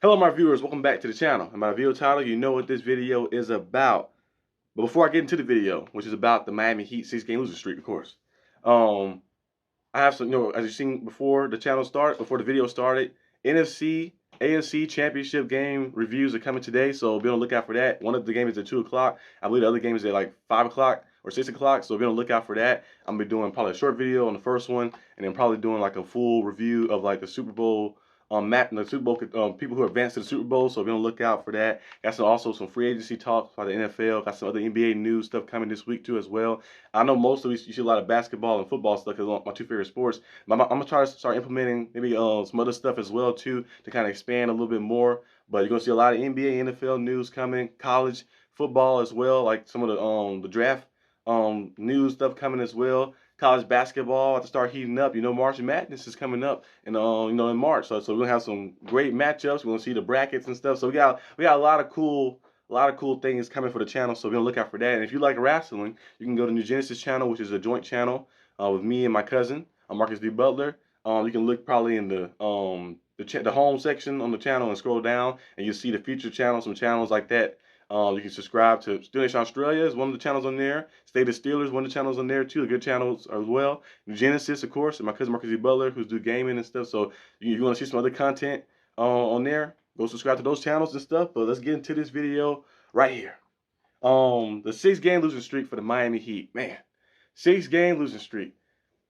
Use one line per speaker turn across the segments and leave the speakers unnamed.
Hello my viewers, welcome back to the channel. And my video title, you know what this video is about. But before I get into the video, which is about the Miami Heat 6-game losing streak, of course. I have some, as you've seen before before the video started, NFC, AFC championship game reviews are coming today, so be on the lookout for that. One of the games is at 2 o'clock. I believe the other game is at like 5 o'clock or 6 o'clock, so be on the lookout for that. I'm going to be doing probably a short video on the first one, and then probably doing like a full review of like the Super Bowl the Super Bowl people who advanced to the Super Bowl, so be on the lookout for that. Got also some free agency talk by the NFL. Got some other NBA news stuff coming this week too as well. I know most of you see a lot of basketball and football stuff because my two favorite sports. I'm gonna try to start implementing maybe some other stuff as well too to kind of expand a little bit more. But you're gonna see a lot of NBA, NFL news coming, college football as well, like some of the draft news stuff coming as well. College basketball have to start heating up. March Madness is coming up, and in March. So we're gonna have some great matchups. We're gonna see the brackets and stuff. So we got a lot of cool things coming for the channel. So be on the lookout for that. And if you like wrestling, you can go to New Genesis channel, which is a joint channel with me and my cousin, Marcus D. Butler. You can look probably in the home section on the channel and scroll down, and you'll see the featured channels, some channels like that. You can subscribe to SteelerNation Australia is one of the channels on there. State of Steelers, one of the channels on there too. Good channels as well. Genesis, of course, and my cousin Marcus D. Butler, who's do gaming and stuff. So you want to see some other content on there, go subscribe to those channels and stuff. But let's get into this video right here. The 6-game losing streak for the Miami Heat. Man, 6-game losing streak.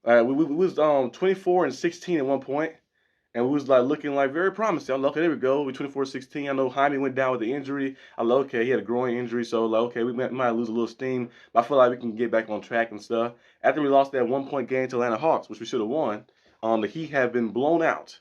We was 24-16 at one point. And we was like looking like very promising. I'm like, okay, there we go. We 24-16. I know Jaime went down with the injury. I like, okay, he had a groin injury, so like, okay, we might lose a little steam, but I feel like we can get back on track and stuff. After we lost that 1-point game to Atlanta Hawks, which we should have won, the Heat have been blown out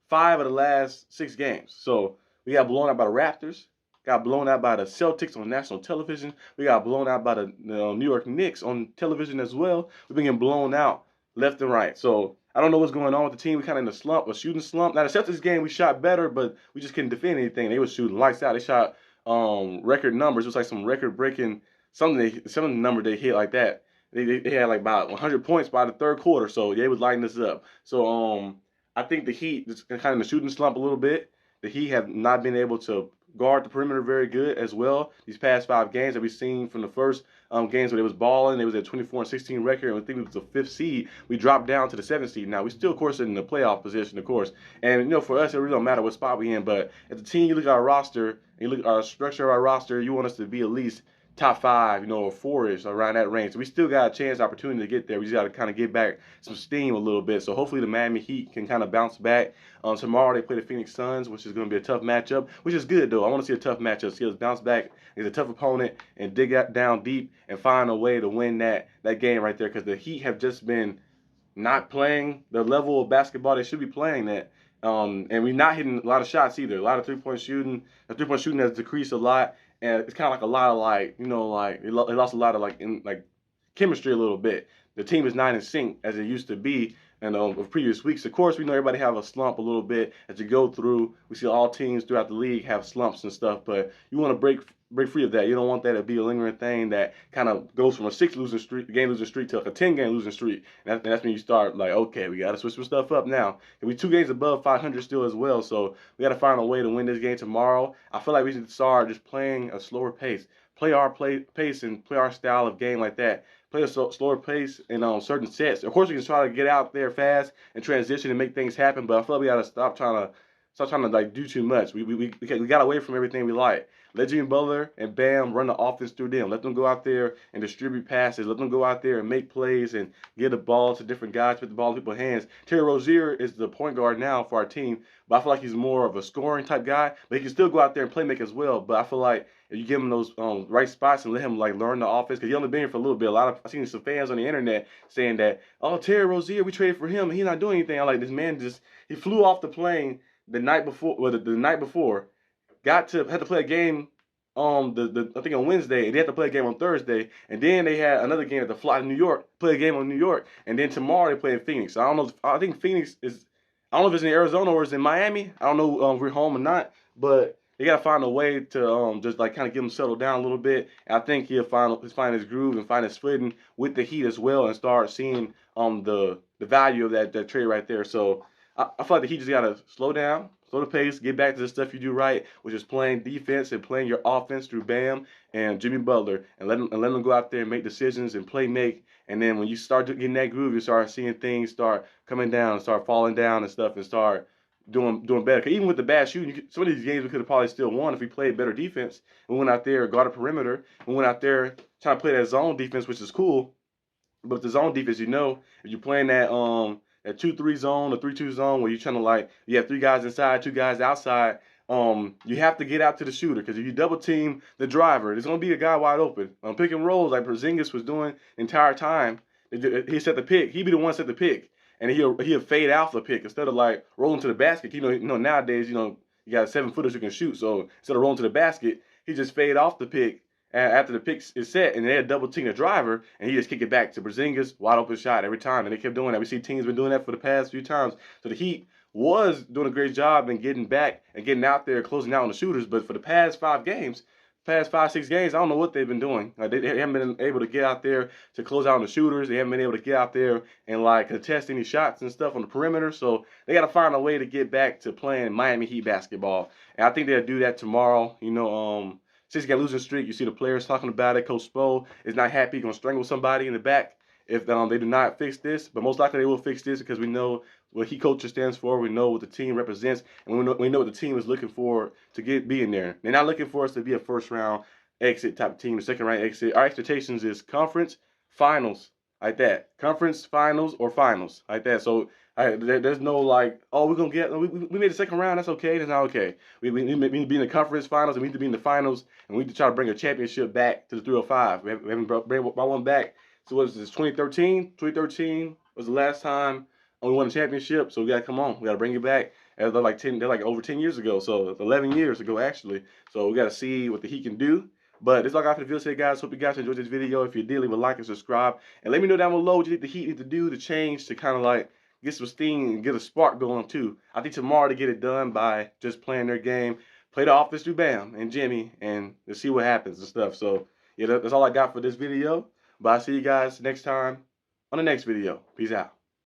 5 of the last 6 games. So we got blown out by the Raptors, got blown out by the Celtics on national television. We got blown out by the New York Knicks on television as well. We've been getting blown out left and right. So I don't know what's going on with the team. We kind of in a slump, a shooting slump. Now the Celtics game we shot better, but we just couldn't defend anything. They was shooting lights out. They shot record numbers. It was like some record breaking some number they hit like that. They had like about 100 points by the third quarter. So they was lighting this up. So I think the Heat is kind of in the shooting slump a little bit. The Heat have not been able to guard the perimeter very good as well. These past 5 games that we've seen from the first games where they was balling, they was at 24-16 record, and I think it was the 5th seed. We dropped down to the 7th seed. Now we still, of course, in the playoff position, of course. And for us, it really don't matter what spot we in. But as a team, you look at our roster, and you look at our structure of our roster, you want us to be at least top 5, or 4-ish, around that range. So we still got a chance, opportunity to get there. We just got to kind of get back some steam a little bit. So hopefully the Miami Heat can kind of bounce back. Tomorrow they play the Phoenix Suns, which is going to be a tough matchup, which is good though. I want to see a tough matchup, see us bounce back against a tough opponent and dig down deep and find a way to win that game right there, because the Heat have just been not playing the level of basketball they should be playing at. And we're not hitting a lot of shots either. A lot of three-point shooting. The three-point shooting has decreased a lot. And it's kind of like a lot of they lost a lot of chemistry a little bit. The team is not in sync as it used to be in of previous weeks. Of course, we know everybody have a slump a little bit as you go through. We see all teams throughout the league have slumps and stuff, but you want to break free of that. You don't want that to be a lingering thing that kind of goes from a 6-game losing streak to like a 10-game losing streak. And that's when you start like, okay, we got to switch some stuff up now. And we 2 games above 500 still as well, so we got to find a way to win this game tomorrow. I feel like we should start just playing a slower pace. Play our pace and play our style of game like that. Play a slower pace in certain sets. Of course, we can try to get out there fast and transition and make things happen, but I feel like we got to stop trying to like do too much. We got away from everything we like. Let Jimmy Butler and Bam run the offense through them. Let them go out there and distribute passes. Let them go out there and make plays and get the ball to different guys, put the ball in people's hands. Terry Rozier is the point guard now for our team, but I feel like he's more of a scoring type guy. But he can still go out there and play make as well. But I feel like if you give him those right spots and let him like learn the offense, because he only been here for a little bit. I've seen some fans on the internet saying that, oh, Terry Rozier, we traded for him and he's not doing anything. I'm like, this man he flew off the plane the night before. Well, the night before. Had to play a game I think on Wednesday, and they had to play a game on Thursday, and then they had another game at the fly to New York, play a game on New York, and then tomorrow they play in Phoenix. So I don't know. I think Phoenix is. I don't know if it's in Arizona or it's in Miami. I don't know if we're home or not, but they gotta find a way to just like kind of get him settled down a little bit. And I think he'll find his groove and find his footing with the Heat as well, and start seeing the value of that trade right there. So I feel like the Heat just gotta slow down, Slow the pace. Get back to the stuff you do right, which is playing defense and playing your offense through Bam and Jimmy Butler, and let them go out there and make decisions and play make. And then when you start getting that groove, you start seeing things start coming down, start falling down and stuff, and start doing better. Cause even with the bad shooting, some of these games we could have probably still won if we played better defense. We went out there, guarded perimeter. We went out there trying to play that zone defense, which is cool. But with the zone defense, if you're playing that 2-3 zone or 3-2 zone where you're trying to, like, you have 3 guys inside, 2 guys outside, you have to get out to the shooter, because if you double team the driver, there's gonna be a guy wide open. Pick and rolls like Porzingis was doing the entire time. He set the pick. He'd be the one set the pick, and he'll fade out the pick instead of like rolling to the basket. Nowadays, you got 7-footers who can shoot, so instead of rolling to the basket, he just fade off the pick after the pick is set, and they had double team the driver, and he just kick it back to Porzingis, wide open shot every time, and they kept doing that. We see teams been doing that for the past few times. So the Heat was doing a great job in getting back and getting out there, closing out on the shooters, but for the past 5 games, past 5-6 games, I don't know what they've been doing. They haven't been able to get out there to close out on the shooters. They haven't been able to get out there and like contest any shots and stuff on the perimeter. So they got to find a way to get back to playing Miami Heat basketball, and I think they'll do that tomorrow. 6-game losing streak. You see the players talking about it. Coach Spo is not happy. He's gonna strangle somebody in the back if they do not fix this. But most likely they will fix this, because we know what HeatCulture stands for. We know what the team represents, and we know what the team is looking for to be in there. They're not looking for us to be a first-round exit type of team, a second-round exit. Our expectations is conference finals, like that. Conference finals or finals, like that. So there's no like, oh, we're gonna get we made the second round. That's okay. That's not okay. We need to be in the conference finals, and we need to be in the finals, and we need to try to bring a championship back to the 305. We haven't brought one back. So what is this? 2013. 2013 was the last time we won a championship. So we gotta come on. We gotta bring it back. And they're like over 10 years ago. So 11 years ago actually. So we gotta see what the Heat can do. But this is all I got for the video today, guys. Hope you guys enjoyed this video. If you did, leave a like and subscribe, and let me know down below what you think the Heat need to do to change to kind of like get some steam and get a spark going too. I think tomorrow to get it done by just playing their game, play the offense through Bam and Jimmy, and to see what happens and stuff. So yeah, that's all I got for this video. But I'll see you guys next time on the next video. Peace out.